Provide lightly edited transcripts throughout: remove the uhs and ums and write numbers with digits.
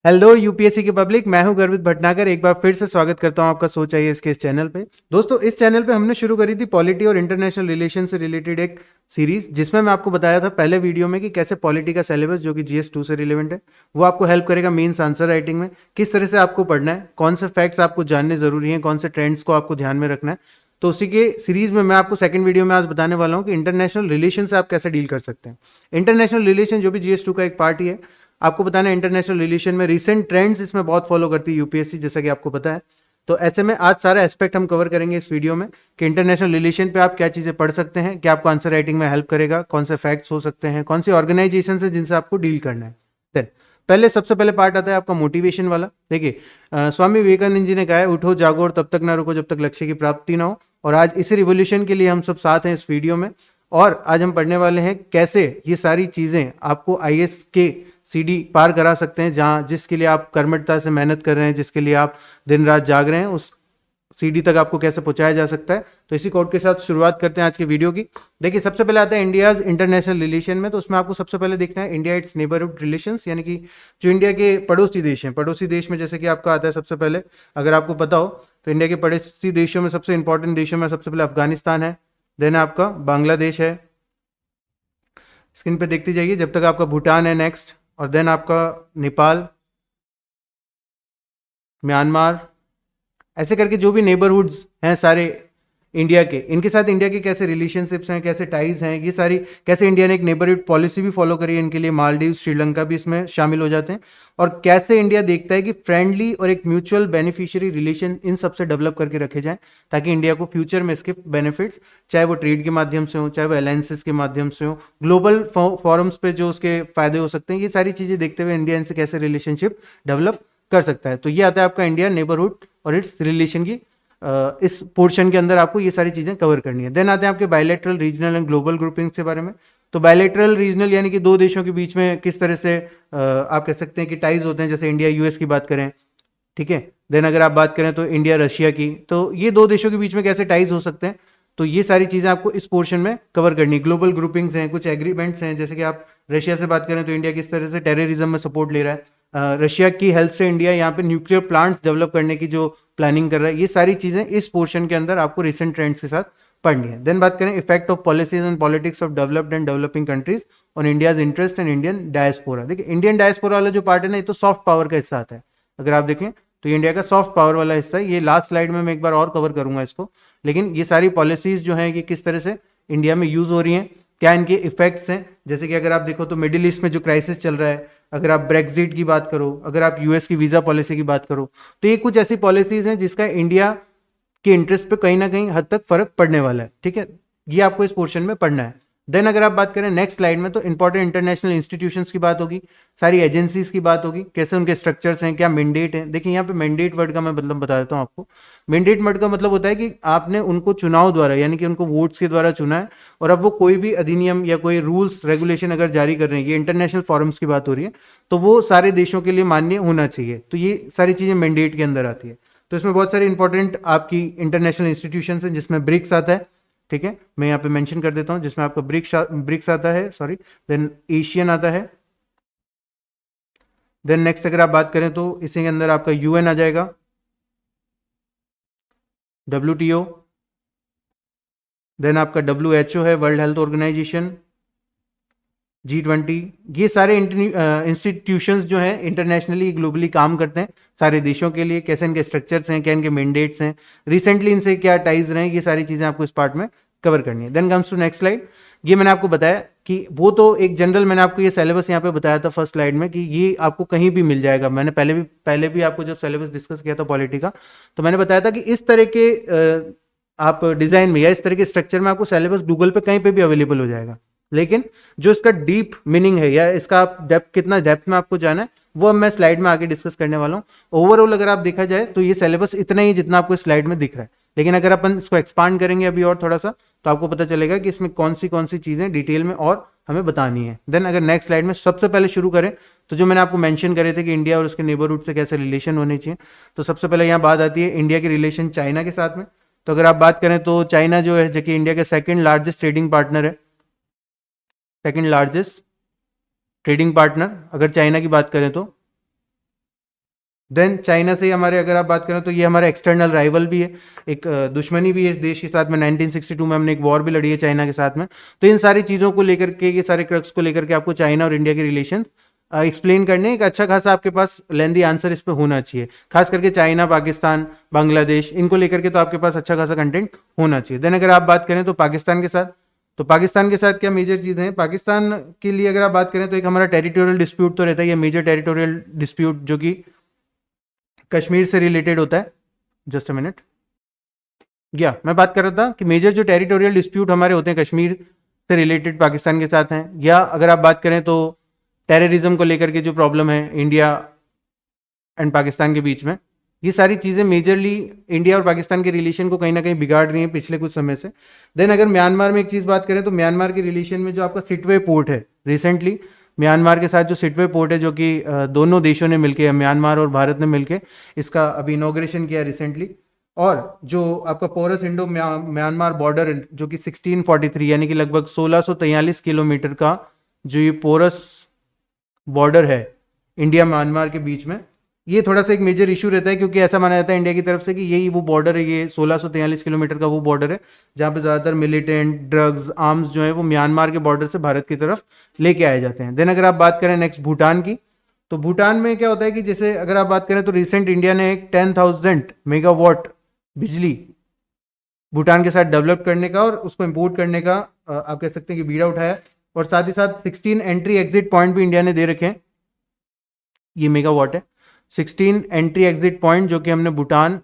Hello UPSC की public, मैं हूं गर्वित भटनागर। एक बार फिर से स्वागत करता हूं आपका सोच आइए इसके इस चैनल पे। दोस्तों, इस चैनल पे हमने शुरू करी थी पॉलिटी और इंटरनेशनल रिलेशन से रिलेटेड एक सीरीज, जिसमें मैं आपको बताया था पहले वीडियो में कि कैसे पॉलिटी का सिलेबस जो कि जीएस 2 से रिलेवेंट है वो आपको हेल्प करेगा मेंस आंसर राइटिंग में। किस तरह से आपको पढ़ना है, कौन से फैक्ट्स आपको जानने जरूरी हैं, कौन से ट्रेंड्स को आपको ध्यान में रखना है। तो उसी के सीरीज में मैं आपको सेकंड वीडियो में आज बताने वाला हूं कि इंटरनेशनल रिलेशन से आप कैसे डील कर सकते हैं। इंटरनेशनल रिलेशन जो भी जीएस 2 का एक पार्ट ही है, आपको बताना है इंटरनेशनल रिलेशन में रिसेंट ट्रेंड्स इसमें बहुत फॉलो करती है यूपीएससी, जैसा कि आपको पता है। तो ऐसे में आज सारा एस्पेक्ट हम कवर करेंगे इस वीडियो में कि इंटरनेशनल रिलेशन पे आप क्या चीजें पढ़ सकते हैं, क्या आपको आंसर राइटिंग में हेल्प करेगा, कौन से फैक्ट्स हो सकते हैं, कौन सी ऑर्गेनाइजेशन है जिनसे आपको डील करना है। देन पहले सबसे पहले पार्ट आता है आपका मोटिवेशन वाला। देखिए, स्वामी विवेकानंद जी ने कहा है, उठो जागो और तब तक ना रुको जब तक लक्ष्य की प्राप्ति ना हो। और आज इसी रिवोल्यूशन के लिए हम सब साथ हैं इस वीडियो में। और आज हम पढ़ने वाले हैं कैसे ये सारी चीजें आपको आईएएस के सीडी पार करा सकते हैं, जहां जिसके लिए आप कर्मठता से मेहनत कर रहे हैं, जिसके लिए आप दिन रात जाग रहे हैं, उस सीडी तक आपको कैसे पहुंचाया जा सकता है। तो इसी कोड के साथ शुरुआत करते हैं आज की वीडियो की। देखिए, सबसे पहले आता है इंडियाज इंटरनेशनल रिलेशन में। तो उसमें आपको सबसे पहले देखना है इंडिया इट्स नेबरहुड रिलेशंस, यानी कि जो इंडिया के पड़ोसी देश हैं। पड़ोसी देश में जैसे कि आपका आता है सबसे पहले, अगर आपको पता हो तो इंडिया के पड़ोसी देशों में सबसे इंपॉर्टेंट देशों में सबसे पहले अफगानिस्तान है, देन आपका बांग्लादेश है, स्क्रीन पे देखते जाइए, जब तक आपका भूटान है नेक्स्ट, और देन आपका नेपाल, म्यांमार, ऐसे करके जो भी नेबरहुड्स हैं सारे इंडिया के, इनके साथ इंडिया के कैसे रिलेशनशिप्स हैं, कैसे टाइज हैं, ये सारी कैसे इंडिया ने एक नेबरहुड पॉलिसी भी फॉलो करी है इनके लिए। मालदीव, श्रीलंका भी इसमें शामिल हो जाते हैं। और कैसे इंडिया देखता है कि फ्रेंडली और एक म्यूचुअल बेनिफिशियरी रिलेशन इन सबसे डेवलप करके रखे जाएं, ताकि इंडिया को फ्यूचर में इसके बेनिफिट्स, चाहे वो ट्रेड के माध्यम से हो, चाहे वो अलायंसेस के माध्यम से हो, ग्लोबल फॉरम्स पे जो उसके फायदे हो सकते हैं, ये सारी चीजें देखते हुए इंडिया इनसे कैसे रिलेशनशिप डेवलप कर सकता है। तो ये आता है आपका इंडिया नेबरहुड और इट्स रिलेशन की इस पोर्शन के अंदर आपको ये सारी चीजें कवर करनी है। देन आते हैं आपके bilateral, regional and global grouping के बारे में। तो बायलैटरल रीजनल यानी कि दो देशों के बीच में किस तरह से आप कह सकते हैं कि टाइज होते हैं, जैसे इंडिया यूएस की बात करें, ठीक है। देन अगर आप बात करें तो इंडिया रशिया की, तो ये दो देशों के बीच में कैसे टाइज हो सकते हैं, तो ये सारी चीजें आपको इस पोर्शन में कवर करनी है। ग्लोबल ग्रुपिंग्स हैं, कुछ एग्रीमेंट्स हैं, जैसे कि आप रशिया से बात करें तो इंडिया किस तरह से टेररिज्म में सपोर्ट ले रहा है, रशिया की हेल्प से इंडिया यहाँ पे न्यूक्लियर प्लांट्स डेवलप करने की जो प्लानिंग कर रहा है, ये सारी चीजें इस पोर्शन के अंदर आपको रिसेंट ट्रेंड्स के साथ पढ़नी है। देन बात करें effect of policies and politics of developed and developing countries on India's interest and Indian diaspora. देखिए, इंडियन डायस्पोरा वाला जो पार्ट है ना, ये तो सॉफ्ट पावर का हिस्सा आता है। अगर आप देखें तो ये इंडिया का सॉफ्ट पावर वाला हिस्सा है। ये लास्ट स्लाइड में मैं एक बार और कवर करूंगा इसको, लेकिन ये सारी पॉलिसीज जो हैं ये किस तरह से इंडिया में यूज हो रही हैं, क्या इनके इफेक्ट्स हैं। जैसे कि अगर आप देखो तो मिडिल ईस्ट में जो क्राइसिस चल रहा है, अगर आप ब्रेक्जिट की बात करो, अगर आप यूएस की वीजा पॉलिसी की बात करो, तो ये कुछ ऐसी पॉलिसीज हैं जिसका इंडिया के इंटरेस्ट पे कहीं ना कहीं हद तक फर्क पड़ने वाला है, ठीक है। ये आपको इस पोर्शन में पढ़ना है। देन अगर आप बात करें नेक्स्ट स्लाइड में, तो इंपॉर्टेंट इंटरनेशनल इंस्टीट्यूशंस की बात होगी, सारी एजेंसीज की बात होगी, कैसे उनके स्ट्रक्चर्स हैं, क्या मैंडेट है। देखिए, यहाँ पे मैंडेट वर्ड का मैं मतलब बता देता हूँ आपको। मैंडेट वर्ड का मतलब होता है कि आपने उनको चुनाव द्वारा, यानी कि उनको वोट्स के द्वारा चुना है, और अब वो कोई भी अधिनियम या कोई रूल्स रेगुलेशन अगर जारी कर रहे हैं, ये इंटरनेशनल फॉरम्स की बात हो रही है, तो वो सारे देशों के लिए मान्य होना चाहिए। तो ये सारी चीजें मैंडेट के अंदर आती है। तो इसमें बहुत सारे इंपॉर्टेंट आपकी इंटरनेशनल इंस्टीट्यूशन हैं, जिसमें ब्रिक्स आता है, ठीक है, मैं यहाँ पे मेंशन कर देता हूँ, जिसमें आपका ब्रिक्स आता है, सॉरी, देन एशियन आता है। देन नेक्स्ट अगर आप बात करें तो इसी के अंदर आपका यूएन आ जाएगा, डब्ल्यूटीओ, देन आपका डब्ल्यूएचओ है, वर्ल्ड हेल्थ ऑर्गेनाइजेशन, G20। ये सारे इंस्टीट्यूशंस जो हैं इंटरनेशनली ग्लोबली काम करते हैं सारे देशों के लिए। कैसे इनके स्ट्रक्चर्स हैं, क्या इनके मैंडेट्स हैं, रिसेंटली इनसे क्या टाइज रहे हैं, ये सारी चीजें आपको इस पार्ट में कवर करनी है। Then comes to next slide. ये मैंने आपको बताया कि वो तो एक जनरल, मैंने आपको ये सिलेबस यहाँ पे बताया था फर्स्ट स्लाइड में कि ये आपको कहीं भी मिल जाएगा। मैंने पहले भी आपको जब सिलेबस डिस्कस किया था पॉलिटी का, तो मैंने बताया था कि इस तरह के आप डिजाइन में या इस तरह के स्ट्रक्चर में आपको सिलेबस गूगल पे कहीं पे भी अवेलेबल हो जाएगा। लेकिन जो इसका डीप मीनिंग है या इसका आप डेप्थ, कितना डेप्थ में आपको जाना है, वो अब मैं स्लाइड में आगे डिस्कस करने वाला हूँ। ओवरऑल अगर आप देखा जाए तो ये सिलेबस इतना ही जितना आपको स्लाइड में दिख रहा है, लेकिन अगर अपन इसको एक्सपांड करेंगे अभी और थोड़ा सा, तो आपको पता चलेगा कि इसमें कौन सी चीजें डिटेल में और हमें बतानी है। देन अगर नेक्स्ट स्लाइड में सबसे पहले शुरू करें, तो जो मैंने आपको मेंशन करे थे कि इंडिया और उसके नेबरहुड से कैसे रिलेशन होने चाहिए, तो सबसे पहले यहाँ बात आती है इंडिया की रिलेशन चाइना के साथ में। तो अगर आप बात करें तो चाइना जो है, जो कि इंडिया के सेकंड लार्जेस्ट ट्रेडिंग पार्टनर है, सेकंड लार्जेस्ट ट्रेडिंग पार्टनर अगर चाइना की बात करें तो, देन चाइना से हमारे अगर आप बात करें तो ये हमारा एक्सटर्नल राइवल भी है, एक दुश्मनी भी है इस देश के साथ में। 1962 में हमने एक वॉर भी लड़ी है चाइना के साथ में। तो इन सारी चीज़ों को लेकर के, ये सारे क्रक्स को लेकर के आपको चाइना और इंडिया के रिलेशन एक्सप्लेन करने, एक अच्छा खासा आपके पास लेंदी आंसर इस पे होना चाहिए। खास करके चाइना, पाकिस्तान, बांग्लादेश, इनको लेकर के तो आपके पास अच्छा खासा कंटेंट होना चाहिए। देन अगर आप बात करें तो पाकिस्तान के साथ, तो पाकिस्तान के साथ क्या मेजर चीज़ें हैं पाकिस्तान के लिए अगर आप बात करें तो एक हमारा टेरिटोरियल डिस्प्यूट तो रहता है, ये मेजर टेरिटोरियल डिस्प्यूट जो कि कश्मीर से रिलेटेड होता है। जस्ट अ मिनट, मैं बात कर रहा था कि मेजर जो टेरिटोरियल डिस्प्यूट हमारे होते हैं कश्मीर से रिलेटेड पाकिस्तान के साथ हैं, या अगर आप बात करें तो टेररिज्म को लेकर के जो प्रॉब्लम है इंडिया एंड पाकिस्तान के बीच में, ये सारी चीज़ें मेजरली इंडिया और पाकिस्तान के रिलेशन को कहीं ना कहीं बिगाड़ रही हैं पिछले कुछ समय से। देन अगर म्यांमार में एक चीज़ बात करें तो म्यांमार के रिलेशन में जो आपका सिटवे पोर्ट है, रिसेंटली म्यांमार के साथ जो सिटवे पोर्ट है, जो कि दोनों देशों ने मिलकर, म्यांमार और भारत ने मिलकर इसका अभी इनॉग्रेशन किया रिसेंटली। और जो आपका पोरस इंडो म्यांमार बॉर्डर जो कि 1643 यानी कि लगभग 1643 किलोमीटर का जो ये पोरस बॉर्डर है इंडिया म्यांमार के बीच में, ये थोड़ा सा एक मेजर इशू रहता है, क्योंकि ऐसा माना जाता है इंडिया की तरफ से कि यही वो बॉर्डर है, ये 1643 किलोमीटर का वो बॉर्डर है जहाँ पे ज़्यादातर मिलिटेंट, ड्रग्स, आर्म्स जो है वो म्यांमार के बॉर्डर से भारत की तरफ लेके आए जाते हैं। देन अगर आप बात करें नेक्स्ट भूटान की, तो भूटान में क्या होता है कि जैसे अगर आप बात करें तो रिसेंट इंडिया ने एक 10,000 मेगावाट बिजली भूटान के साथ डेवलप करने का और उसको इम्पोर्ट करने का आप कह सकते हैं कि बीड़ा उठाया, और साथ ही साथ 16 एंट्री एग्जिट पॉइंट भी इंडिया ने दे रखे हैं। ये मेगावाट है, 16 एंट्री एग्जिट पॉइंट जो कि हमने भूटान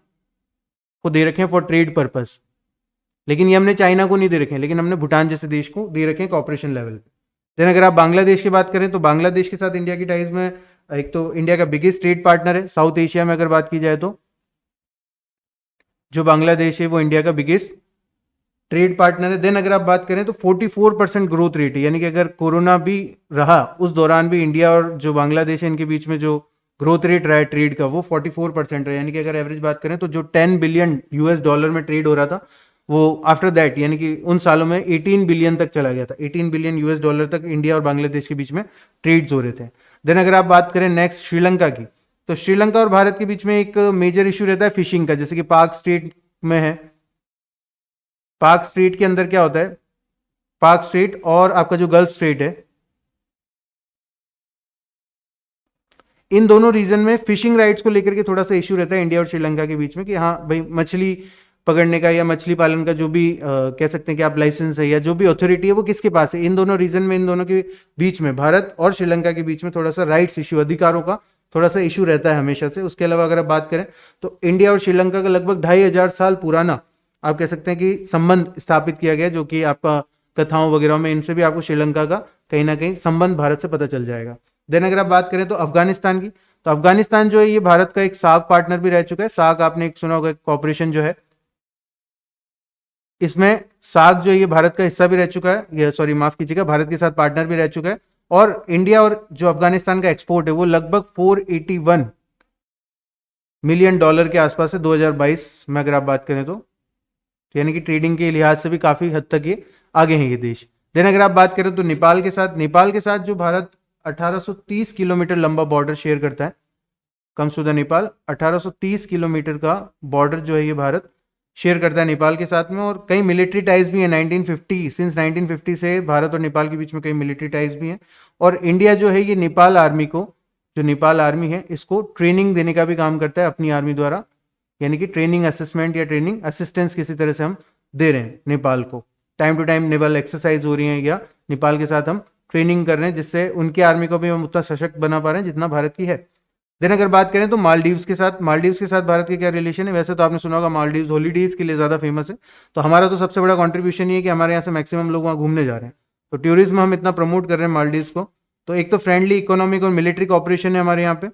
को दे रखे हैं फॉर ट्रेड पर्पस। लेकिन ये हमने चाइना को नहीं दे रखे हैं, लेकिन हमने भूटान जैसे देश को दे रखे हैं कॉपरेशन लेवल पे। देन अगर आप बांग्लादेश की बात करें तो बांग्लादेश के साथ इंडिया की टाइज में एक तो इंडिया का बिगेस्ट ट्रेड पार्टनर है साउथ एशिया में अगर बात की जाए तो, जो बांग्लादेश है वो इंडिया का बिगेस्ट ट्रेड पार्टनर है। देन अगर आप बात करें तो 44% ग्रोथ रेट है, यानी कि अगर कोरोना भी रहा उस दौरान भी इंडिया और जो बांग्लादेश है इनके बीच में जो ग्रोथ रेट रहा है ट्रेड का वो 44% रहा है। यानी कि अगर एवरेज बात करें तो जो 10 बिलियन यूएस डॉलर में ट्रेड हो रहा था वो आफ्टर दैट यानी कि उन सालों में 18 बिलियन तक चला गया था। 18 बिलियन यूएस डॉलर तक इंडिया और बांग्लादेश के बीच में ट्रेड्स हो रहे थे। देन अगर आप बात करें नेक्स्ट श्रीलंका की, तो श्रीलंका और भारत के बीच में एक मेजर इशू रहता है फिशिंग का, जैसे कि पाक स्ट्रेट में है। पाक स्ट्रेट के अंदर क्या होता है, पाक स्ट्रेट और आपका जो गल्फ स्ट्रेट है, इन दोनों रीजन में फिशिंग राइट्स को लेकर के थोड़ा सा इशू रहता है इंडिया और श्रीलंका के बीच में कि हाँ भाई मछली पकड़ने का या मछली पालन का जो भी कह सकते हैं कि आप लाइसेंस है या जो भी अथॉरिटी है वो किसके पास है। इन दोनों रीजन में, इन दोनों के बीच में, भारत और श्रीलंका के बीच में थोड़ा सा राइट्स इशू, अधिकारों का थोड़ा सा इशू रहता है हमेशा से। उसके अलावा अगर आप बात करें तो इंडिया और श्रीलंका का लगभग 2500 साल पुराना आप कह सकते हैं कि संबंध स्थापित किया गया, जो कि आपका कथाओं वगैरह में इनसे भी आपको श्रीलंका का कहीं ना कहीं संबंध भारत से पता चल जाएगा। देन अगर आप बात करें तो अफगानिस्तान की, तो अफगानिस्तान जो है ये भारत का एक सार्क पार्टनर भी रह चुका है। सार्क आपने एक सुना होगा, कॉपरेशन जो है, इसमें सार्क जो है ये भारत का हिस्सा भी रह चुका है, ये सॉरी माफ कीजिएगा, भारत के साथ पार्टनर भी रह चुका है। और इंडिया और जो अफगानिस्तान का एक्सपोर्ट है वो लगभग 481 मिलियन डॉलर के आसपास है 2022 में अगर आप बात करें तो, यानी कि ट्रेडिंग के लिहाज से भी काफी हद तक ये आगे हैं ये देश। देन अगर आप बात करें तो नेपाल के साथ जो भारत 1830 किलोमीटर लंबा बॉर्डर शेयर करता है, comes to the Nepal, 1830 kilometre का बॉर्डर जो है ये भारत शेयर करता है नेपाल के साथ में। और कई मिलिट्री टाइज भी है 1950, सिंस 1950 से भारत और नेपाल के बीच में कई मिलिट्री टाइज भी हैं। और इंडिया जो है ये नेपाल आर्मी को, जो नेपाल आर्मी है इसको ट्रेनिंग देने का भी काम करता है अपनी आर्मी द्वारा, यानी कि ट्रेनिंग असेसमेंट या ट्रेनिंग असिस्टेंस किसी तरह से हम दे रहे हैं नेपाल को। Time to time naval exercise हो रही है या नेपाल के साथ हम ट्रेनिंग कर रहे हैं, जिससे उनकी आर्मी को भी हम उतना सशक्त बना पा रहे हैं जितना भारत की है। देन अगर बात करें तो मालदीव्स के साथ भारत के क्या रिलेशन है। वैसे तो आपने सुना होगा मालदीव्स हॉलीडेज के लिए ज़्यादा फेमस है, तो हमारा तो सबसे बड़ा कॉन्ट्रीब्यूशन ये है कि हमारे यहाँ से मैक्सिमम लोग वहाँ घूमने जा रहे हैं, तो टूरिज्म हम इतना प्रमोट कर रहे हैं मालदीव्स को। तो एक तो फ्रेंडली इकोनॉमिक और मिलिट्री कॉपरेशन है हमारे यहाँ पे,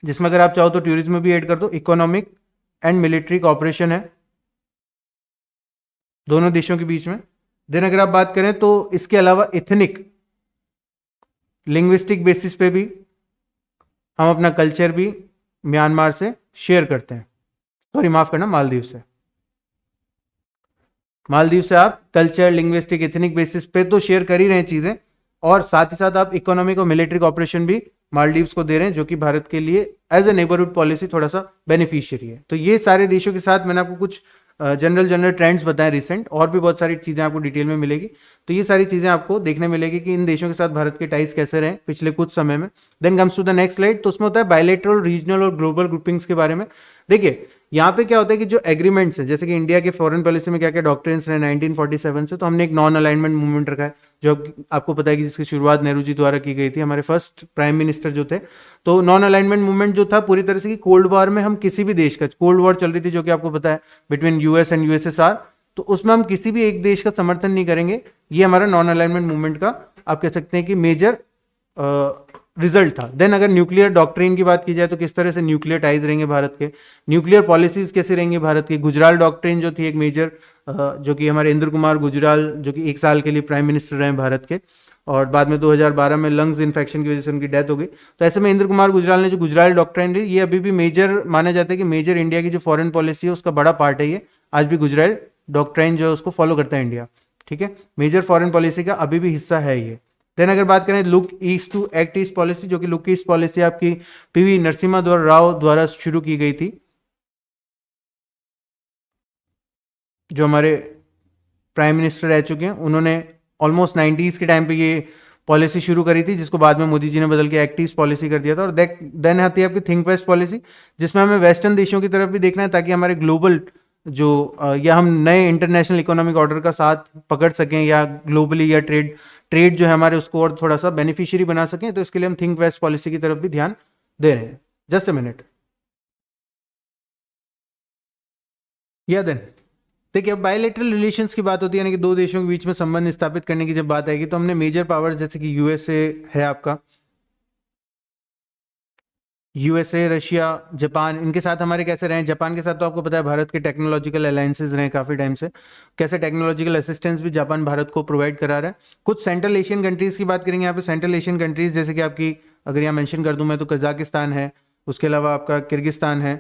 जिसमें अगर आप चाहो तो टूरिज्म भी ऐड कर दो। इकोनॉमिक एंड मिलिट्री कॉपरेशन है दोनों देशों के बीच में। देन अगर आप बात करें तो इसके अलावा इथनिक लिंग्विस्टिक बेसिस पे भी हम अपना कल्चर भी म्यांमार से शेयर करते हैं, सॉरी माफ करना, मालदीव से आप कल्चर, लिंग्विस्टिक, इथनिक बेसिस पे तो शेयर कर ही रहे हैं चीजें, और साथ ही साथ आप इकोनॉमिक और मिलिट्री कॉपरेशन भी मालदीव्स को दे रहे हैं, जो कि भारत के लिए एज ए नेबरहुड पॉलिसी थोड़ा सा बेनिफिशियरी है। तो ये सारे देशों के साथ मैंने आपको कुछ जनरल ट्रेंड्स बताए रिसेंट, और भी बहुत सारी चीज़ें आपको डिटेल में मिलेगी। तो ये सारी चीज़ें आपको देखने मिलेगी कि इन देशों के साथ भारत के टाइज कैसे रहे पिछले कुछ समय में। Then comes to the next slide, तो उसमें होता है बायलैटरल, रीजनल और ग्लोबल ग्रुपिंग्स के बारे में। देखिए यहाँ पे क्या होता है कि जो एग्रीमेंट्स है, जैसे कि इंडिया के फॉरेन पॉलिसी में क्या क्या डॉक्ट्रिन्स रहे 1947 से, तो हमने एक नॉन अलाइनमेंट मूवमेंट रखा है, जो आपको पता है कि जिसकी शुरुआत नेहरू जी द्वारा की गई थी, हमारे फर्स्ट प्राइम मिनिस्टर जो थे। तो नॉन अलाइनमेंट मूवमेंट जो था पूरी तरह से कि कोल्ड वॉर में हम किसी भी देश का, कोल्ड वॉर चल रही थी जो कि आपको पता है बिटवीन यूएस एंड यूएसएसआर, तो उसमें हम किसी भी एक देश का समर्थन नहीं करेंगे। ये हमारा नॉन अलाइनमेंट मूवमेंट का आप कह सकते हैं कि मेजर रिजल्ट था। देन अगर न्यूक्लियर डॉक्ट्रिन की बात की जाए तो किस तरह से न्यूक्लियर टाइज रहेंगे भारत के, न्यूक्लियर पॉलिसीज कैसे रहेंगी भारत की, गुजराल डॉक्ट्रिन जो थी एक मेजर, जो कि हमारे इंद्र कुमार गुजराल जो कि 1 साल के लिए प्राइम मिनिस्टर रहे भारत के, और बाद में 2012 में लंग्स इन्फेक्शन की वजह से उनकी डेथ हो गई। तो ऐसे में इंद्र कुमार गुजराल ने जो गुजराल डॉक्ट्रिन दी, ये अभी भी मेजर माना जाता है कि मेजर इंडिया की जो फॉरेन पॉलिसी है उसका बड़ा पार्ट है। ये आज भी गुजराल डॉक्ट्रिन जो है उसको फॉलो करता है इंडिया, ठीक है, मेजर फॉरेन पॉलिसी का अभी भी हिस्सा है ये। देन अगर बात करें look east to act east policy, जो कि लुक ईस्ट पॉलिसी आपकी पीवी नरसिम्हा राव द्वारा शुरू की गई थी, जो हमारे प्राइम मिनिस्टर रह चुके हैं, उन्होंने ऑलमोस्ट 90s के टाइम पे ये पॉलिसी शुरू करी थी, जिसको बाद में मोदी जी ने बदल के एक्ट ईस्ट पॉलिसी कर दिया था। और देन आती है आपकी थिंक वेस्ट पॉलिसी, जिसमें हमें वेस्टर्न देशों की तरफ भी देखना है, ताकि हमारे ग्लोबल जो या हम नए इंटरनेशनल इकोनॉमिक ऑर्डर का साथ पकड़ सकें, या ग्लोबली या ट्रेड जो है हमारे उसको और थोड़ा सा बेनिफिशियरी बना सकें। तो इसके लिए हम थिंक वेस्ट पॉलिसी की तरफ भी ध्यान दे रहे हैं। जस्ट अ मिनट, या देन देखिए, अब बायलैटरल रिलेशंस की बात होती है, यानी कि दो देशों के बीच में संबंध स्थापित करने की जब बात आएगी, तो हमने मेजर पावर्स जैसे कि यूएसए है आपका, यूएसए, रशिया, जापान, इनके साथ हमारे कैसे रहे। जापान के साथ तो आपको पता है भारत के टेक्नोलॉजिकल अलायंसेज रहे काफी टाइम से, कैसे टेक्नोलॉजिकल असिस्टेंस भी जापान भारत को प्रोवाइड करा रहा है। कुछ सेंट्रल एशियन कंट्रीज की बात करेंगे यहाँ पे, सेंट्रल एशियन कंट्रीज जैसे कि आपकी अगर यहाँ मेंशन कर दूं मैं तो कजाकिस्तान है, उसके अलावा आपका किर्गिस्तान है,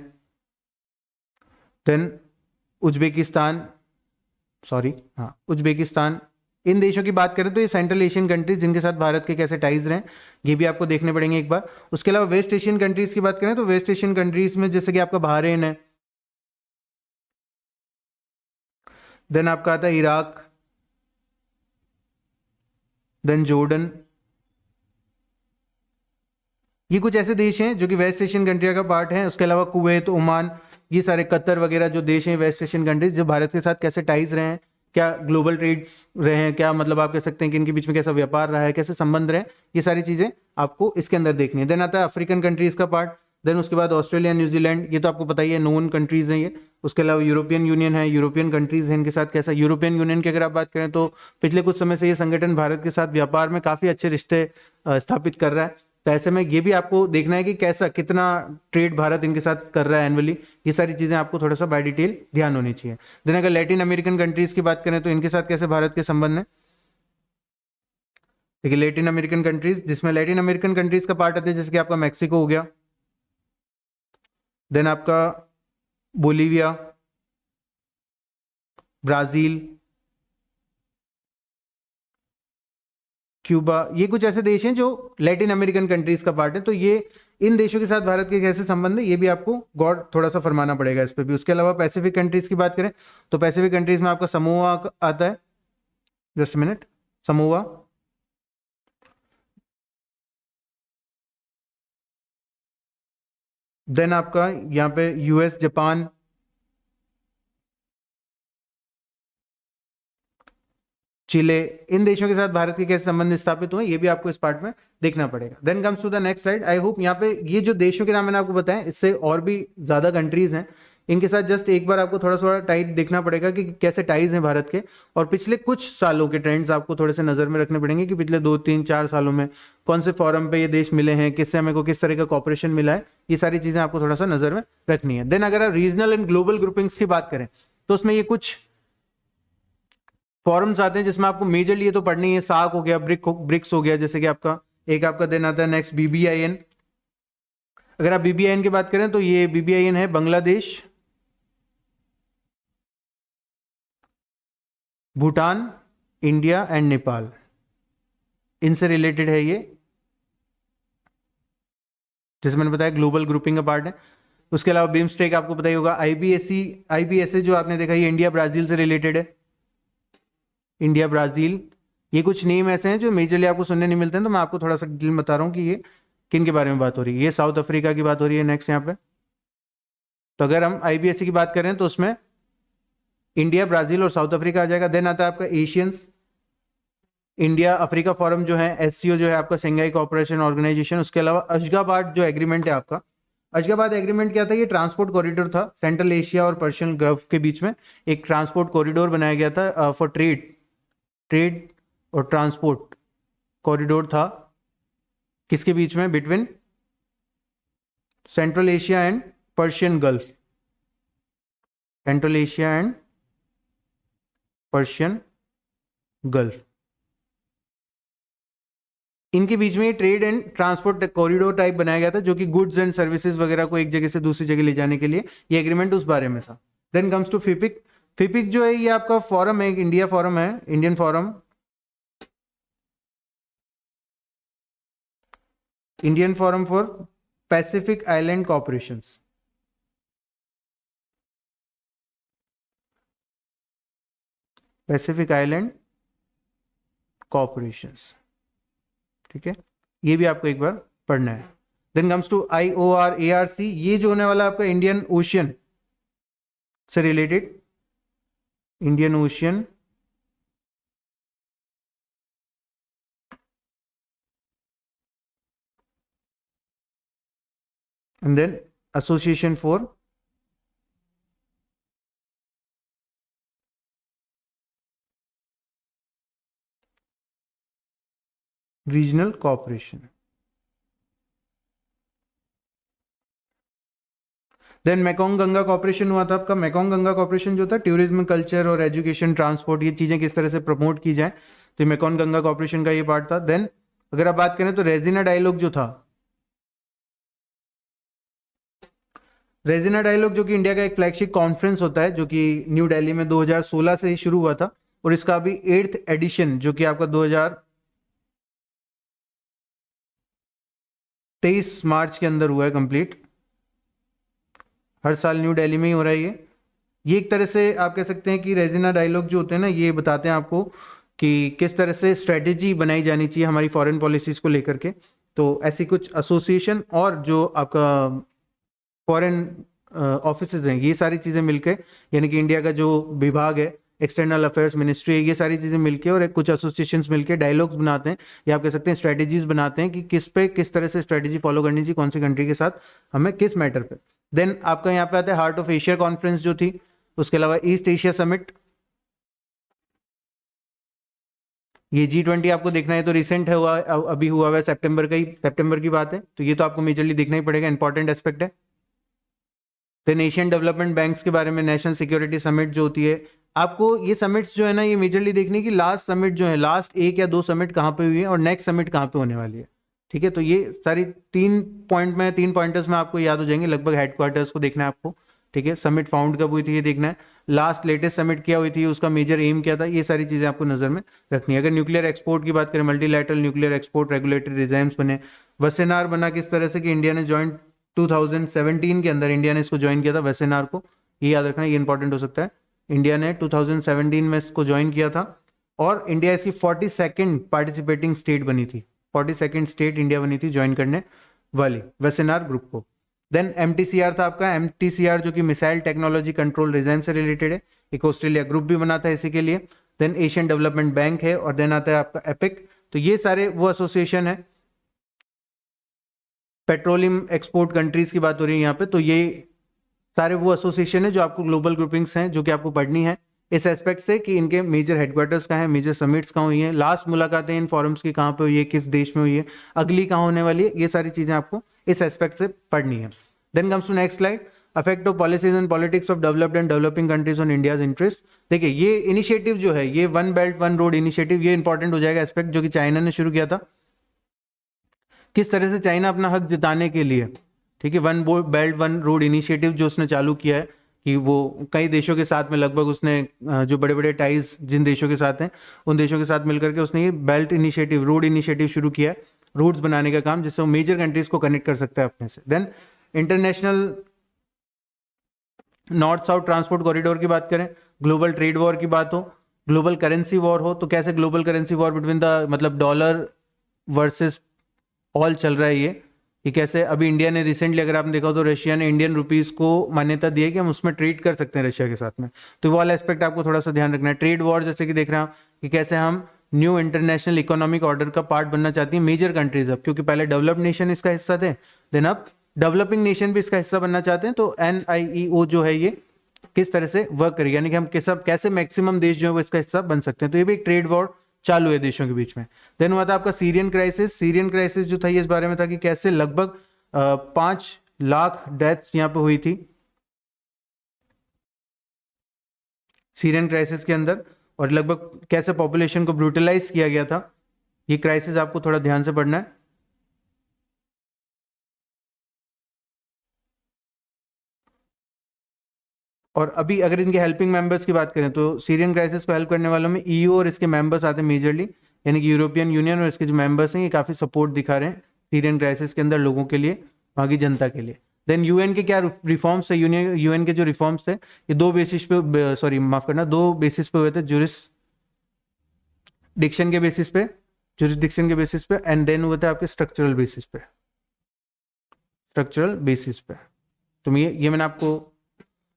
देन उज्बेकिस्तान, सॉरी हाँ उज्बेकिस्तान। इन देशों की बात करें तो ये सेंट्रल एशियन कंट्रीज जिनके साथ भारत के कैसे टाइज रहे, ये भी आपको देखने पड़ेंगे एक बार। उसके अलावा वेस्ट एशियन कंट्रीज की बात करें तो वेस्ट एशियन कंट्रीज में जैसे कि आपका बहरीन है, देन आपका आता है इराक, देन जॉर्डन। ये कुछ ऐसे देश हैं जो कि वेस्ट एशियन कंट्री का पार्ट है। उसके अलावा कुवैत, ओमान, ये सारे कतर वगैरह जो देश हैं वेस्ट एशियन कंट्रीज, जो भारत के साथ कैसे टाइज रहे हैं, क्या ग्लोबल ट्रेड्स रहे हैं, क्या मतलब आप कह सकते हैं कि इनके बीच में कैसा व्यापार रहा है, कैसे संबंध रहे, ये सारी चीजें आपको इसके अंदर देखनी है। देन आता है अफ्रीकन कंट्रीज का पार्ट, देन उसके बाद ऑस्ट्रेलिया, न्यूजीलैंड, ये तो आपको पता ही है नोन कंट्रीज हैं ये। उसके अलावा यूरोपियन यूनियन है, यूरोपियन कंट्रीज हैं, इनके साथ कैसा, यूरोपियन यूनियन की अगर आप बात करें तो पिछले कुछ समय से ये संगठन भारत के साथ व्यापार में काफी अच्छे रिश्ते स्थापित कर रहा है। तो ऐसे में ये भी आपको देखना है कि कैसा कितना ट्रेड भारत इनके साथ कर रहा है एनुअली, ये सारी चीजें आपको थोड़ा सा बाय डिटेल ध्यान होनी चाहिए। देन अगर लैटिन अमेरिकन कंट्रीज की बात करें तो इनके साथ कैसे भारत के संबंध है। देखिए लैटिन अमेरिकन कंट्रीज, जिसमें लैटिन अमेरिकन कंट्रीज का पार्ट आते हैं जैसे कि आपका मैक्सिको हो गया, देन आपका बोलीविया, ब्राजील, क्यूबा, ये कुछ ऐसे देश हैं जो लैटिन अमेरिकन कंट्रीज का पार्ट है। तो ये इन देशों के साथ भारत के कैसे संबंध है, ये भी आपको गौर थोड़ा सा फरमाना पड़ेगा इस पे भी। उसके अलावा पैसिफिक कंट्रीज की बात करें तो पैसिफिक कंट्रीज में आपका समोआ आता है, जस्ट मिनट, समोआ, देन आपका यहाँ पे यूएस, जापान, चिले, इन देशों के साथ भारत के कैसे संबंध स्थापित हुए, ये भी आपको इस पार्ट में देखना पड़ेगा। Then comes to the next slide. I hope यहाँ पे ये जो देशों के नाम मैंने आपको बताया, इससे और भी ज्यादा कंट्रीज हैं, इनके साथ जस्ट एक बार आपको थोड़ा थोड़ा टाइट देखना पड़ेगा कि कैसे टाइज हैं भारत के, और पिछले कुछ सालों के ट्रेंड्स आपको थोड़े से नजर में रखने पड़ेंगे कि पिछले 2 3 4 सालों में कौन से फॉरम पे ये देश मिले हैं, किससे हमें को किस तरह का कॉपरेशन मिला है, ये सारी चीजें आपको थोड़ा सा नजर में रखनी है। देन अगर आप रीजनल एंड ग्लोबल ग्रुपिंग्स की बात करें तो उसमें ये कुछ फॉरम्स आते हैं जिसमें आपको मेजरली ये तो पढ़नी है, सार्क हो गया, ब्रिक्स हो गया, जैसे कि आपका एक आपका दिन आता है नेक्स्ट बीबीआईएन। अगर आप बीबीआईएन की बात करें तो ये बीबीआईएन है बांग्लादेश, भूटान, इंडिया एंड नेपाल, इनसे रिलेटेड है ये। जैसे मैंने बताया ग्लोबल ग्रुपिंग का पार्ट है। उसके अलावा बिम्स्टेक आपको पता ही होगा। आईबीएसए जो आपने देखा ये इंडिया ब्राजील से रिलेटेड है, इंडिया ब्राजील। ये कुछ नेम ऐसे हैं जो मेजरली आपको सुनने नहीं मिलते हैं, तो मैं आपको थोड़ा सा डिटेल में बता रहा हूँ कि ये किन के बारे में बात हो रही है। ये साउथ अफ्रीका की बात हो रही है नेक्स्ट यहाँ पे। तो अगर हम आईबीएसए की बात करें तो उसमें इंडिया, ब्राजील और साउथ अफ्रीका आ जाएगा। देन आता है आपका एशियंस, इंडिया अफ्रीका फोरम जो है, एससीओ जो है आपका, संघाई कोऑपरेशन ऑर्गेनाइजेशन। उसके अलावा अशगाबाद जो एग्रीमेंट है आपका, अशगाबाद एग्रीमेंट क्या था? ये ट्रांसपोर्ट कॉरिडोर था सेंट्रल एशिया और पर्शियन गल्फ के बीच में। एक ट्रांसपोर्ट कॉरिडोर बनाया गया था फॉर ट्रेड और ट्रांसपोर्ट कॉरिडोर था किसके बीच में? Between central Asia and Persian gulf, central Asia and Persian gulf, इनके बीच में trade and transport corridor type बनाया गया था, जो कि गुड्स एंड सर्विसेज वगैरह को एक जगह से दूसरी जगह ले जाने के लिए ये एग्रीमेंट उस बारे में था। Then comes to FIPIC. FIPIC जो है ये आपका फॉरम है, एक इंडिया फॉरम है, Indian forum, Indian forum for Pacific island corporations. Pacific island corporations, ठीक है, ये भी आपको एक बार पढ़ना है। देन कम्स टू IORARC, ये जो होने वाला आपका इंडियन ओशियन से related, Indian Ocean and then association for regional corporation. Then Mekong Ganga corporation हुआ था आपका। मेकोंग गंगा कॉर्पोरेशन जो था टूरिज्म, कल्चर और एजुकेशन, ट्रांसपोर्ट, ये चीजें किस तरह से प्रमोट की जाए, तो ये मेकोंग गंगा कॉर्पोरेशन का ये पार्ट था। देन अगर आप बात करें तो रेजिना डायलॉग जो था, रेजिना डायलॉग जो कि इंडिया का एक फ्लैगशिप कॉन्फ्रेंस होता है, जो कि न्यू दिल्ली में 2016 से ही शुरू हुआ था, और इसका अभी 8th एडिशन जो कि आपका 2023 मार्च के अंदर हुआ है कंप्लीट। हर साल न्यू दिल्ली में ही हो रहा है ये एक तरह से आप कह सकते हैं कि रेजिना डायलॉग जो होते हैं ना, ये बताते हैं आपको कि किस तरह से स्ट्रेटेजी बनाई जानी चाहिए हमारी फॉरेन पॉलिसीज को लेकर के। तो ऐसी कुछ एसोसिएशन और जो आपका फॉरेन ऑफिसेज हैं, ये सारी चीज़ें मिलकर, यानी कि इंडिया का जो विभाग है, एक्सटर्नल अफेयर्स मिनिस्ट्री है, ये सारी चीज़ें मिलकर और एक कुछ एसोसिएशंस मिलकर डायलॉग्स बनाते हैं, या आप कह सकते हैं स्ट्रेटेजीज बनाते हैं कि किस तरह से स्ट्रेटेजी फॉलो करनी चाहिए, कौन सी कंट्री के साथ हमें किस मैटर पे। देन आपका यहाँ पे आता है हार्ट ऑफ एशिया कॉन्फ्रेंस जो थी। उसके अलावा ईस्ट एशिया समिट, ये G20 आपको देखना है तो रिसेंट है, हुआ अभी हुआ है सितंबर की बात है, तो ये तो आपको मेजरली देखना ही पड़ेगा, इंपॉर्टेंट एस्पेक्ट है। देन एशियन डेवलपमेंट बैंक्स के बारे में नेशनल सिक्योरिटी समिट जो होती है, आपको ये समिट्स जो है ना, ये मेजरली देखनी कि लास्ट समिट जो है, लास्ट 1 या 2 समिट कहाँ पे हुई है और नेक्स्ट समिट कहाँ पे होने वाली है, ठीक है। तो ये सारी 3 पॉइंटर्स में आपको याद हो जाएंगे, लगभग हेडक्वार्टर्स को देखना है आपको, ठीक है। समिट फाउंड कब हुई थी ये देखना है, लास्ट लेटेस्ट समिट क्या हुई थी, उसका मेजर एम क्या था, ये सारी चीजें आपको नजर में रखनी है। अगर न्यूक्लियर एक्सपोर्ट की बात करें, multilateral nuclear export regulatory regimes बने, वसेनार बना किस तरह से कि इंडिया ने ज्वाइन 2017 के अंदर इंडिया ने इसको ज्वाइन किया था वेसेनार को, ये याद रखना, ये इंपॉर्टेंट हो सकता है। इंडिया ने 2017 में इसको ज्वाइन किया था और इंडिया इसकी 42nd पार्टिसिपेटिंग स्टेट बनी थी, 42nd स्टेट इंडिया बनी थी ज्वाइन करने वाली वेसेनार ग्रुप को। देन MTCR था आपका, MTCR जो कि मिसाइल टेक्नोलॉजी कंट्रोल रिजाइम से रिलेटेड है, एक ऑस्ट्रेलिया ग्रुप भी बना था इसी के लिए। देन एशियन डेवलपमेंट बैंक है, और देन आता है आपका एपिक। तो ये सारे वो एसोसिएशन है, पेट्रोलियम एक्सपोर्ट कंट्रीज की बात हो रही है यहाँ पे, तो ये सारे वो एसोसिएशन है जो आपको ग्लोबल ग्रुपिंग्स हैं जो कि आपको पढ़नी है इस एस्पेक्ट से कि इनके मेजर हेडक्वार्टर्स कहाँ है, मेजर समिट्स कहाँ हुई हैं, लास्ट मुलाकातें इन फोरम्स की कहाँ पे हुई है, किस देश में हुई है, अगली कहाँ होने वाली है, ये सारी चीजें आपको इस एस्पेक्ट से पढ़नी है। Then comes to next slide, affect of policies and politics of developed and developing countries on India's interest. देखिए ये इनिशिएटिव जो है, ये one belt one road initiative, ये इंपॉर्टेंट हो जाएगा एस्पेक्ट, जो कि चाइना ने शुरू किया था। किस तरह से चाइना अपना हक जिताने के लिए, ठीक है, one belt one road initiative जो उसने चालू किया है, कि वो कई देशों के साथ में लगभग उसने जो बड़े बड़े टाइज जिन देशों के साथ हैं उन देशों के साथ मिलकर के उसने ये बेल्ट इनिशिएटिव, रोड इनिशिएटिव शुरू किया है। रूट्स बनाने का काम, जिससे वो मेजर कंट्रीज को कनेक्ट कर सकता है अपने से। Then international north south transport corridor की बात करें, ग्लोबल ट्रेड वॉर की बात हो, ग्लोबल करेंसी वॉर हो, तो कैसे global currency war between the मतलब डॉलर वर्सेस ऑल चल रहा है ये, कि कैसे अभी इंडिया ने रिसेंटली अगर आपने देखा हो तो रशिया ने इंडियन रुपीस को मान्यता दी है कि हम उसमें ट्रेड कर सकते हैं रशिया के साथ में। तो वो वाला एस्पेक्ट आपको थोड़ा सा ध्यान रखना है। ट्रेड वॉर जैसे कि देख रहे हैं आप कि कैसे हम न्यू इंटरनेशनल इकोनॉमिक ऑर्डर का पार्ट बनना चाहती है मेजर कंट्रीज अब, क्योंकि पहले डेवलप्ड नेशन इसका हिस्सा थे, देन अब डेवलपिंग नेशन भी इसका हिस्सा बनना चाहते हैं। तो NIEO जो है ये किस तरह से वर्क करेगी, यानी कि हम कैसे मैक्सिमम देश जो है वो इसका हिस्सा बन सकते हैं। तो ये भी एक ट्रेड वॉर चालू है देशों के बीच में। देन हुआ था आपका सीरियन क्राइसिस। सीरियन क्राइसिस जो था ये इस बारे में था कि कैसे लगभग 5 लाख डेथ्स यहाँ पे हुई थी सीरियन क्राइसिस के अंदर, और लगभग कैसे पॉपुलेशन को ब्रूटलाइज किया गया था। ये क्राइसिस आपको थोड़ा ध्यान से पढ़ना है। और अभी अगर इनके हेल्पिंग मेंबर्स की बात करें तो सीरियन क्राइसिस को हेल्प करने वालों में EU और इसके मेंबर्स आते हैं मेजरली, यानी कि यूरोपियन यूनियन और इसके जो मेंबर्स हैं ये काफी सपोर्ट दिखा रहे हैं सीरियन क्राइसिस के अंदर लोगों के लिए, वहां की जनता के लिए। देन यूएन के क्या रिफॉर्म्स थे, यूएन के जो रिफॉर्म्स थे ये दो बेसिस पे, सॉरी माफ करना, दो बेसिस पे हुए थे, जुरिसडिक्शन के बेसिस पे, जुरिसडिक्शन के बेसिस पे, एंड देन हुए थे आपके स्ट्रक्चरल बेसिस पे, स्ट्रक्चरल बेसिस पे। तो ये मैंने आपको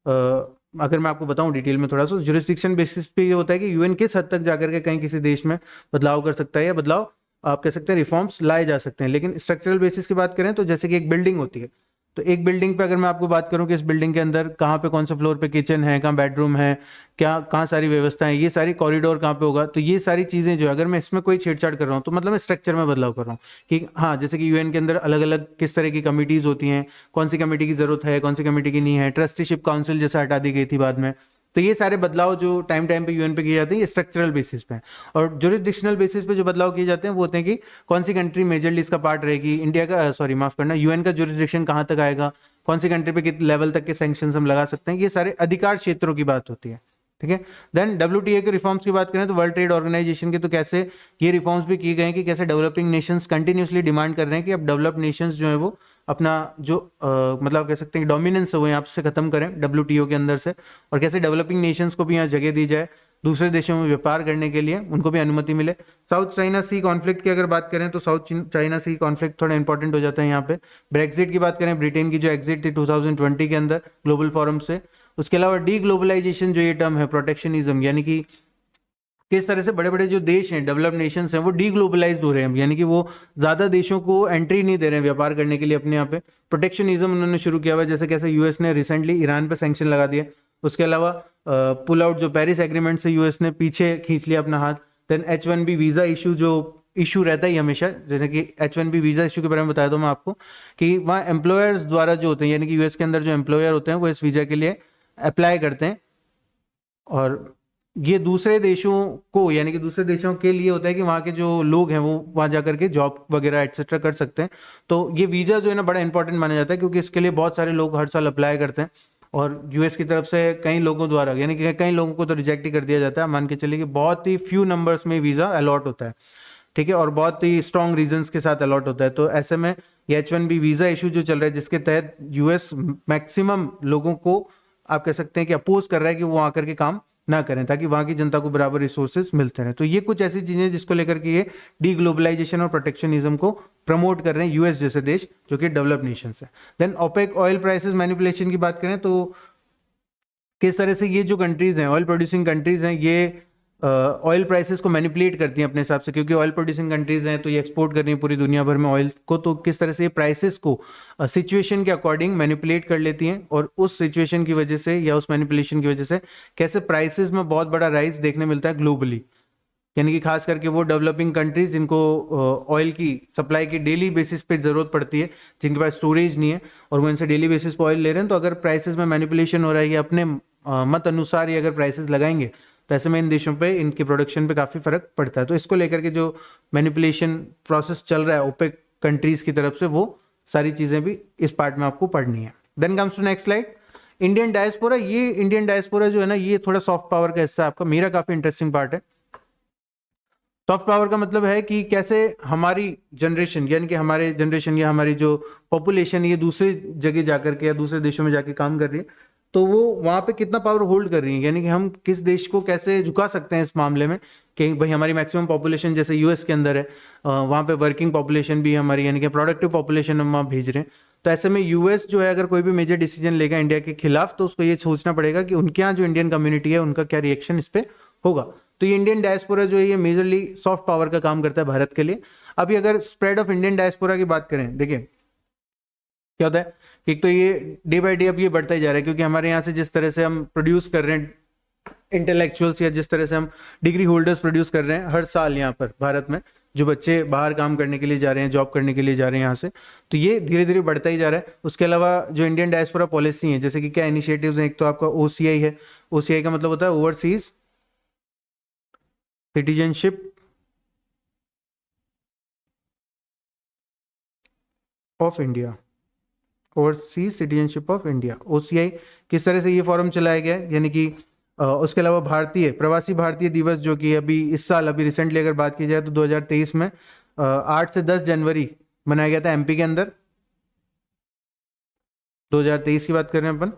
अगर मैं आपको बताऊं डिटेल में थोड़ा सा, जुरिस्डिक्शन बेसिस पे ये होता है कि यूएन किस हद तक जाकर के कहीं किसी देश में बदलाव कर सकता है, या बदलाव आप कह सकते हैं रिफॉर्म्स लाए जा सकते हैं। लेकिन स्ट्रक्चरल बेसिस की बात करें तो जैसे कि एक बिल्डिंग होती है, तो एक बिल्डिंग पे अगर मैं आपको बात करूं कि इस बिल्डिंग के अंदर कहाँ पे कौन से फ्लोर पे किचन है, कहाँ बेडरूम है, क्या कहाँ सारी व्यवस्थाएं, ये सारी कॉरिडोर कहाँ पे होगा, तो ये सारी चीजें जो है अगर मैं इसमें कोई छेड़छाड़ कर रहा हूँ तो मतलब मैं स्ट्रक्चर में बदलाव कर रहा हूँ कि हाँ, जैसे कि यूएन के अंदर अलग अलग किस तरह की कमिटीज होती हैं, कौन सी कमेटी की जरूरत है, कौन सी कमेटी की नहीं है, ट्रस्टीशिप काउंसिल जैसे हटा दी गई थी बाद में। तो ये सारे बदलाव जो टाइम टाइम पे यूएन पे किए जाते हैं ये स्ट्रक्चरल बेसिस पे। और जुरिस्डिक्शनल बेसिस पे जो बदलाव किए जाते हैं वो होते हैं कि कौन सी कंट्री मेजरली इसका पार्ट रहेगी, इंडिया का, सॉरी माफ करना, यूएन का जुरिस्डिक्शन कहाँ तक आएगा, कौन सी कंट्री पे किस लेवल तक के सैंक्शंस हम लगा सकते हैं, ये सारे अधिकार क्षेत्रों की बात होती है। ठीक है। देन WTO के रिफॉर्म्स की बात करें तो वर्ल्ड ट्रेड ऑर्गेनाइजेशन के, तो कैसे ये रिफॉर्म्स भी किए गए हैं कि कैसे डेवलपिंग नेशंस कंटिन्यूसली डिमांड कर रहे हैं कि अब डेवलप्ड नेशंस जो है वो अपना जो मतलब कह सकते हैं डोमिनेंस है वो यहाँ से खत्म करें WTO के अंदर से, और कैसे डेवलपिंग नेशंस को भी यहाँ जगह दी जाए दूसरे देशों में व्यापार करने के लिए, उनको भी अनुमति मिले। साउथ चाइना सी कॉन्फ्लिक्ट की अगर बात करें तो साउथ चाइना सी कॉन्फ्लिक्ट थोड़ा इंपॉर्टेंट हो जाता है यहाँ पे। ब्रेक्जिट की बात करें, ब्रिटेन की जो एग्जिट थी 2020 के अंदर ग्लोबल फोरम से। उसके अलावा डी ग्लोबलाइजेशन जो ये टर्म है, प्रोटेक्शनिज्म, यानी कि किस तरह से बड़े बड़े जो देश हैं, डेवलप्ड नेशंस हैं, वो डी ग्लोबलाइज हो रहे हैं, यानी कि वो ज्यादा देशों को एंट्री नहीं दे रहे हैं व्यापार करने के लिए अपने यहाँ पे। प्रोटेक्शनिज्म उन्होंने शुरू किया हुआ है, जैसे कैसे यूएस ने रिसेंटली ईरान पे सैंक्शन लगा दिए। उसके अलावा पुल आउट जो पेरिस एग्रीमेंट से यूएस ने पीछे खींच लिया अपना हाथ। देन H1B वीजा इशू जो इशू रहता ही हमेशा, जैसे कि H1B वीजा इशू के बारे में बताया था मैं आपको कि वहाँ एम्प्लॉयर्स द्वारा जो होते हैं, यानी कि यूएस के अंदर जो एम्प्लॉयर होते हैं वो इस वीजा के लिए अप्लाई करते हैं, और ये दूसरे देशों को, यानी कि दूसरे देशों के लिए होता है कि वहाँ के जो लोग हैं वो वहाँ जाकर के जॉब वगैरह एक्सेट्रा कर सकते हैं। तो ये वीज़ा जो है ना बड़ा इंपॉर्टेंट माना जाता है, क्योंकि इसके लिए बहुत सारे लोग हर साल अप्लाई करते हैं, और यूएस की तरफ से कई लोगों द्वारा, यानी कि कई लोगों को तो रिजेक्ट ही कर दिया जाता है। मान के चलिए कि बहुत ही फ्यू नंबर्स में वीज़ा अलॉट होता है, ठीक है, और बहुत ही स्ट्रॉन्ग रीजंस के साथ अलॉट होता है। तो ऐसे में ये H1B वीज़ा इशू जो चल रहा है, जिसके तहत यूएस मैक्सिमम लोगों को आप कह सकते हैं कि अपोज कर रहा है कि वो आकर के काम ना करें, ताकि वहां की जनता को बराबर रिसोर्सेज मिलते रहे। तो ये कुछ ऐसी चीजें जिसको लेकर के ये डी ग्लोबलाइजेशन और प्रोटेक्शनिज्म को प्रमोट कर रहे हैं यूएस जैसे देश जो कि डेवलप्ड नेशंस है। Then OPEC oil prices manipulation की बात करें तो किस तरह से ये जो कंट्रीज हैं, ऑयल प्रोड्यूसिंग कंट्रीज हैं, ये ऑयल प्राइसेस को मैनिपुलेट करती हैं अपने हिसाब से, क्योंकि ऑयल प्रोड्यूसिंग कंट्रीज हैं तो ये एक्सपोर्ट कर रही हैं पूरी दुनिया भर में ऑयल को। तो किस तरह से ये प्राइसेस को सिचुएशन के अकॉर्डिंग मैनिपुलेट कर लेती हैं, और उस सिचुएशन की वजह से या उस मैनिपुलेशन की वजह से कैसे प्राइसेस में बहुत बड़ा राइज देखने मिलता है ग्लोबली, यानी कि खास करके वो डेवलपिंग कंट्रीज जिनको ऑयल की सप्लाई की डेली बेसिस पे जरूरत पड़ती है, जिनके पास स्टोरेज नहीं है और वो इनसे डेली बेसिस पे ऑयल ले रहे हैं, तो अगर प्राइसेस में मैनिपुलेशन हो रहा है, ये अपने मत अनुसार ही अगर प्राइसेस लगाएंगे तो ऐसे में इन देशों पे इनके प्रोडक्शन पे काफी फर्क पड़ता है। तो इसको लेकर के जो मैनिपुलेशन प्रोसेस चल रहा है ओपेक कंट्रीज की तरफ से, वो सारी चीजें भी इस पार्ट में आपको पढ़नी है। Then comes to next slide, Indian diaspora. ये इंडियन डायस्पोरा जो है ना, ये थोड़ा सॉफ्ट पावर का हिस्सा है आपका, मेरा काफी इंटरेस्टिंग पार्ट है। सॉफ्ट पावर का मतलब है कि कैसे हमारी जनरेशन, यानी कि हमारे जनरेशन या हमारी जो पॉपुलेशन ये दूसरे जगह जाकर के या दूसरे देशों में जाके काम कर रही है, तो वो वहां पे कितना पावर होल्ड कर रही है, यानी कि हम किस देश को कैसे झुका सकते हैं इस मामले में कि भाई हमारी मैक्सिमम पॉपुलेशन जैसे यूएस के अंदर है, वहां पे वर्किंग पॉपुलेशन भी हमारी, यानी कि प्रोडक्टिव पॉपुलेशन हम वहाँ भेज रहे हैं। तो ऐसे में यूएस जो है अगर कोई भी मेजर डिसीजन लेगा इंडिया के खिलाफ, तो उसको ये सोचना पड़ेगा कि उनके यहाँ जो इंडियन कम्युनिटी है उनका क्या रिएक्शन इस पे होगा। तो ये इंडियन डायस्पोरा जो है ये मेजरली सॉफ्ट पावर का काम करता है भारत के लिए। अभी अगर स्प्रेड ऑफ इंडियन डायस्पोरा की बात करें, देखिए क्या होता है कि एक तो ये डे बाय डे अब ये बढ़ता ही जा रहा है, क्योंकि हमारे यहाँ से जिस तरह से हम प्रोड्यूस कर रहे हैं इंटेलेक्चुअल्स, या जिस तरह से हम डिग्री होल्डर्स प्रोड्यूस कर रहे हैं हर साल यहाँ पर भारत में, जो बच्चे बाहर काम करने के लिए जा रहे हैं, जॉब करने के लिए जा रहे हैं यहाँ से, तो ये धीरे धीरे बढ़ता ही जा रहा है। उसके अलावा जो इंडियन डायस्पोरा पॉलिसी है, जैसे कि क्या इनिशिएटिव्स हैं, एक तो आपका ओसीआई है। ओसीआई का मतलब होता है overseas citizenship of India, overseas citizenship of India, OCI. किस तरह से ये फॉर्म चलाया गया है, यानी कि उसके अलावा भारतीय प्रवासी भारतीय दिवस जो कि अभी इस साल अभी रिसेंटली अगर बात की जाए तो 2023 में 8 से 10 जनवरी मनाया गया था एमपी के अंदर। 2023 की बात कर रहे हैं अपन।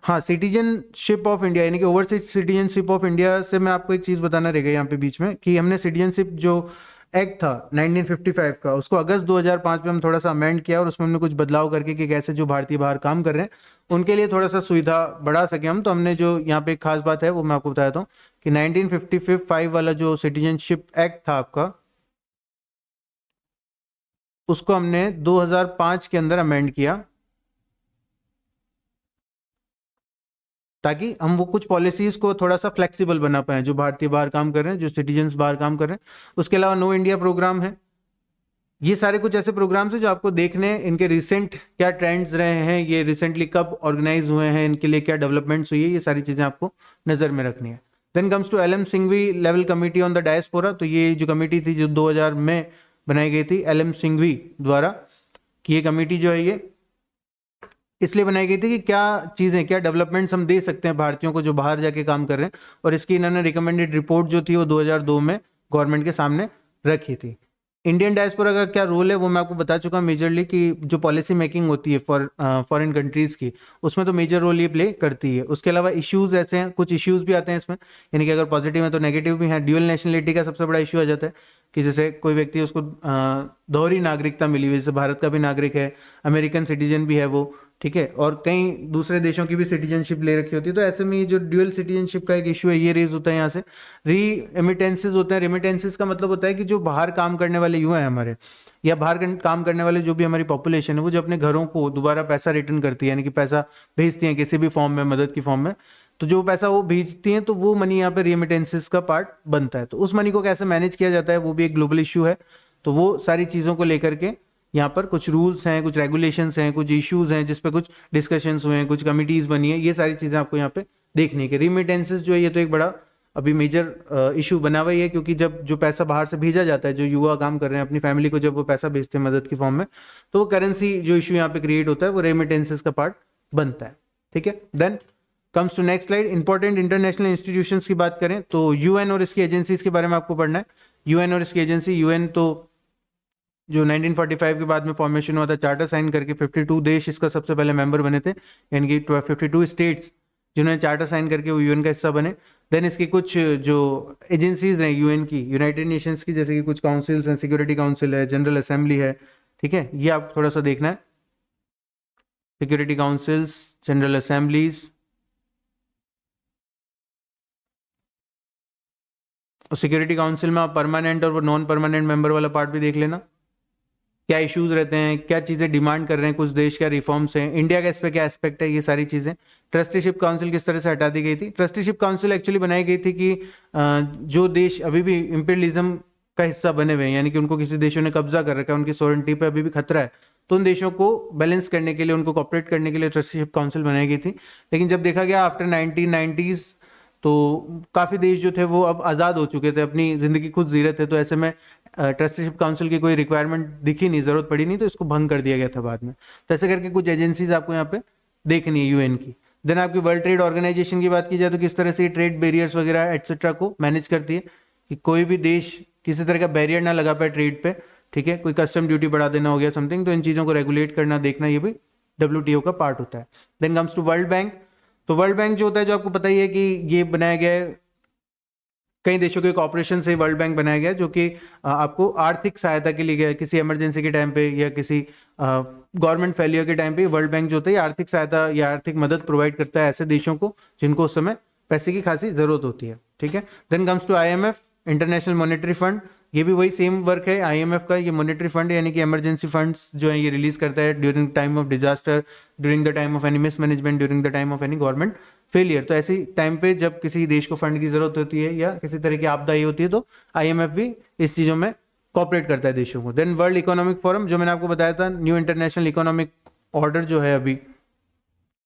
हाँ, सिटीजनशिप ऑफ इंडिया यानी कि ओवरसीज सिटीजनशिप ऑफ इंडिया से मैं आपको एक चीज बताना रहेगा यहाँ पे बीच में, कि हमने सिटीजनशिप जो एक्ट था 1955 का, उसको अगस्त 2005 में हम थोड़ा सा अमेंड किया और उसमें हमने कुछ बदलाव करके कि कैसे जो भारतीय बाहर काम कर रहे हैं उनके लिए थोड़ा सा सुविधा बढ़ा सके हम। तो हमने जो यहाँ पे एक खास बात है वो मैं आपको बताता हूँ कि 1955 वाला जो सिटीजनशिप एक्ट था आपका, उसको हमने 2005 के अंदर अमेंड किया, ताकि हम वो कुछ पॉलिसीज को थोड़ा सा फ्लेक्सिबल बना पाए जो भारतीय बाहर काम कर रहे हैं, जो सिटीजन्स बाहर काम कर रहे हैं। उसके अलावा नो इंडिया प्रोग्राम है। ये सारे कुछ ऐसे प्रोग्राम्स हैं जो आपको देखने हैं, इनके रिसेंट क्या ट्रेंड्स रहे हैं, ये रिसेंटली कब ऑर्गेनाइज हुए हैं, इनके लिए क्या डेवलपमेंट्स हुई है, ये सारी चीजें आपको नजर में रखनी है। Then comes to LM Singhvi level committee on the diaspora. तो ये जो कमिटी थी जो 2000 में बनाई गई थी एलएम सिंघवी द्वारा, कि ये कमिटी जो है ये इसलिए बनाई गई थी कि क्या चीजें, क्या डेवलपमेंट्स हम दे सकते हैं भारतीयों को जो बाहर जाके काम कर रहे हैं, और इसकी इन्होंने रिकमेंडेड रिपोर्ट जो थी वो 2002 में गवर्नमेंट के सामने रखी थी। इंडियन डायस्पोरा का क्या रोल है वो मैं आपको बता चुका हूं मेजरली, कि जो पॉलिसी मेकिंग होती है फॉर फॉरेन कंट्रीज की, उसमें तो मेजर रोल ये प्ले करती है। उसके अलावा इश्यूज ऐसे हैं, कुछ इश्यूज भी आते हैं इसमें, यानी कि अगर पॉजिटिव है तो नेगेटिव भी है। ड्यूअल नेशनलिटी का सबसे बड़ा इशू आ जाता है कि जैसे कोई व्यक्ति उसको दोहरी नागरिकता मिली हुई, जैसे भारत का भी नागरिक है, अमेरिकन सिटीजन भी है वो, ठीक है, और कई दूसरे देशों की भी सिटीजनशिप ले रखी होती है। तो ऐसे में जो ड्यूअल सिटीजनशिप का एक इशू है ये रेज होता है यहाँ से। री एमिटेंसेज होते हैं। रिमिटेंसेज का मतलब होता है कि जो बाहर काम करने वाले युवा हैं हमारे, या बाहर काम करने वाले जो भी हमारी पॉपुलेशन है, वो जो अपने घरों को दोबारा पैसा रिटर्न करती है, यानी कि पैसा भेजती है किसी भी फॉर्म में, मदद की फॉर्म में, तो जो पैसा वो भेजती हैं तो वो मनी यहाँ पे रेमिटेंसेज का पार्ट बनता है। तो उस मनी को कैसे मैनेज किया जाता है वो भी एक ग्लोबल इशू है। तो वो सारी चीज़ों को लेकर के यहाँ पर कुछ रूल्स हैं, कुछ रेगुलेशंस हैं, कुछ इश्यूज हैं जिस पे कुछ डिस्कशंस हुए हैं, कुछ कमिटीज बनी है, ये सारी चीज़ें आपको यहाँ पे देखनी है। कि रिमिटेंसेज जो है ये तो एक बड़ा अभी मेजर इशू बना हुआ ही है, क्योंकि जब जो पैसा बाहर से भेजा जाता है, जो युवा काम कर रहे हैं अपनी फैमिली को जब वो पैसा भेजते हैं मदद की फॉर्म में, तो वो करेंसी जो इशू यहाँ पे क्रिएट होता है वो रेमिटेंसेज का पार्ट बनता है। ठीक है, then comes to next slide. Important international institutions की बात करें तो यूएन और इसकी एजेंसीज के बारे में आपको पढ़ना है। यूएन और इसकी एजेंसी, यूएन तो जो 1945 के बाद में फॉर्मेशन हुआ था, चार्टर साइन करके 52 देश इसका सबसे पहले मेंबर बने थे, यानी कि 52 स्टेट्स जिन्होंने चार्टर साइन करके वो यूएन का हिस्सा बने। देन इसकी कुछ जो एजेंसीज हैं यूएन की, यूनाइटेड नेशंस की, जैसे कि कुछ काउंसिल्स हैं, सिक्योरिटी काउंसिल है, जनरल असेंबली है, ठीक है, ये आप थोड़ा सा देखना है। सिक्योरिटी काउंसिल्स, जनरल असेंबलीज, और सिक्योरिटी काउंसिल में आप परमानेंट और नॉन परमानेंट मेंबर वाला पार्ट भी देख लेना, क्या इश्यूज रहते हैं, क्या चीज़ें डिमांड कर रहे हैं कुछ देश, क्या रिफॉर्म्स हैं, इंडिया का इस पे क्या एस्पेक्ट है, ये सारी चीज़ें। ट्रस्टीशिप काउंसिल किस तरह से हटा दी गई थी। ट्रस्टीशिप काउंसिल एक्चुअली बनाई गई थी कि जो देश अभी भी इंपीरियलिज्म का हिस्सा बने हुए हैं, यानी कि उनको किसी देशों ने कब्जा कर रखा है, उनकी सॉवरेनिटी पे अभी भी खतरा है, तो उन देशों को बैलेंस करने के लिए, उनको कॉपरेट करने के लिए ट्रस्टीशिप काउंसिल बनाई गई थी। लेकिन जब देखा गया आफ्टर 1990s तो काफ़ी देश जो थे वो अब आज़ाद हो चुके थे, अपनी ज़िंदगी खुद जी रहे थे, तो ऐसे में ट्रस्टीशिप काउंसिल की कोई रिक्वायरमेंट दिखी नहीं, ज़रूरत पड़ी नहीं, तो इसको भंग कर दिया गया था बाद में। तो ऐसे करके कुछ एजेंसीज आपको यहाँ पे देखनी है यूएन की। देन आपकी वर्ल्ड ट्रेड ऑर्गेनाइजेशन की बात की जाए तो किस तरह से ट्रेड बैरियर्स वगैरह एटसेट्रा को मैनेज करती है, कि कोई भी देश किसी तरह का बैरियर ना लगा पाए ट्रेड पे, ठीक है, कोई कस्टम ड्यूटी बढ़ा देना हो गया समथिंग, तो इन चीज़ों को रेगुलेट करना देखना ये भी WTO का पार्ट होता है। Then comes to World Bank. तो वर्ल्ड बैंक जो होता है, जो आपको पता ही है कि ये बनाया गया है कई देशों के कॉपरेशन से वर्ल्ड बैंक बनाया गया, जो कि आपको आर्थिक सहायता के लिए गया, किसी इमरजेंसी के टाइम पे या किसी गवर्नमेंट फेलियर के टाइम पे वर्ल्ड बैंक जो होता है आर्थिक सहायता या आर्थिक मदद प्रोवाइड करता है ऐसे देशों को जिनको उस समय पैसे की खासी जरूरत होती है, ठीक है। Then comes to IMF, international monetary fund. ये भी वही सेम वर्क है IMF का, ये मॉनेटरी फंड यानी कि इमरजेंसी फंड्स जो है ये रिलीज करता है during time of disaster, during the time of any mismanagement, during the time of any government failure. तो ऐसी टाइम पे जब किसी देश को फंड की जरूरत होती है या किसी तरह की आपदा ही होती है तो IMF भी इस चीजों में कॉपरेट करता है देशों को। देन वर्ल्ड इकोनॉमिक फोरम, जो मैंने आपको बताया था, न्यू इंटरनेशनल इकोनॉमिक ऑर्डर जो है अभी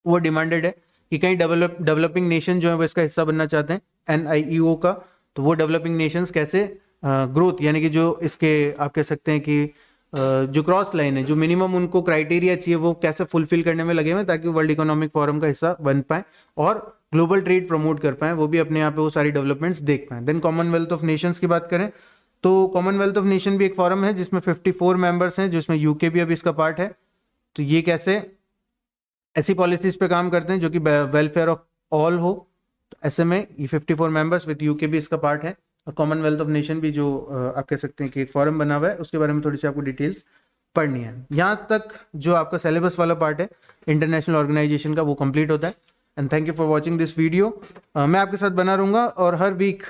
वो डिमांडेड है कि कई डेवलपिंग नेशन जो है वो इसका हिस्सा बनना चाहते हैं NIEO का। तो वो डेवलपिंग नेशंस कैसे ग्रोथ यानी कि जो इसके आप कह सकते हैं कि जो क्रॉस लाइन है, जो मिनिमम उनको क्राइटेरिया चाहिए वो कैसे फुलफिल करने में लगे हुए ताकि वर्ल्ड इकोनॉमिक फोरम का हिस्सा बन पाए और ग्लोबल ट्रेड प्रमोट कर पाए, वो भी अपने यहाँ पे वो सारी डेवलपमेंट्स देख पाए। देन कॉमनवेल्थ ऑफ नेशंस की बात करें तो कॉमनवेल्थ ऑफ नेशन भी एक फोरम है जिसमें 54 मेंबर्स हैं, जिसमें UK भी अभी इसका पार्ट है। तो ये कैसे ऐसी पॉलिसीज पे काम करते हैं जो कि वेलफेयर ऑफ ऑल हो, तो ऐसे में ये 54 मेंबर्स विद UK भी इसका पार्ट है। और कॉमनवेल्थ ऑफ नेशन भी जो आप कह सकते हैं कि एक फॉरम बना हुआ है, उसके बारे में थोड़ी सी आपको डिटेल्स पढ़नी है। यहाँ तक जो आपका सिलेबस वाला पार्ट है इंटरनेशनल ऑर्गेनाइजेशन का वो कंप्लीट होता है। And thank you for watching this video. मैं आपके साथ बना रहूँगा और हर वीक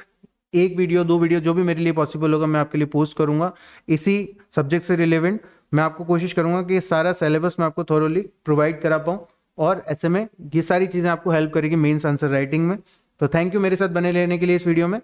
एक वीडियो 2 वीडियो जो भी मेरे लिए पॉसिबल होगा मैं आपके लिए पोस्ट करूंगा इसी सब्जेक्ट से रिलेवेंट। मैं आपको कोशिश करूंगा कि सारा सिलेबस मैं आपको थोरोली प्रोवाइड करा पाऊँ और ऐसे में ये सारी चीज़ें आपको हेल्प करेगी मेंस आंसर राइटिंग में। तो थैंक यू मेरे साथ बने रहने के लिए इस वीडियो में।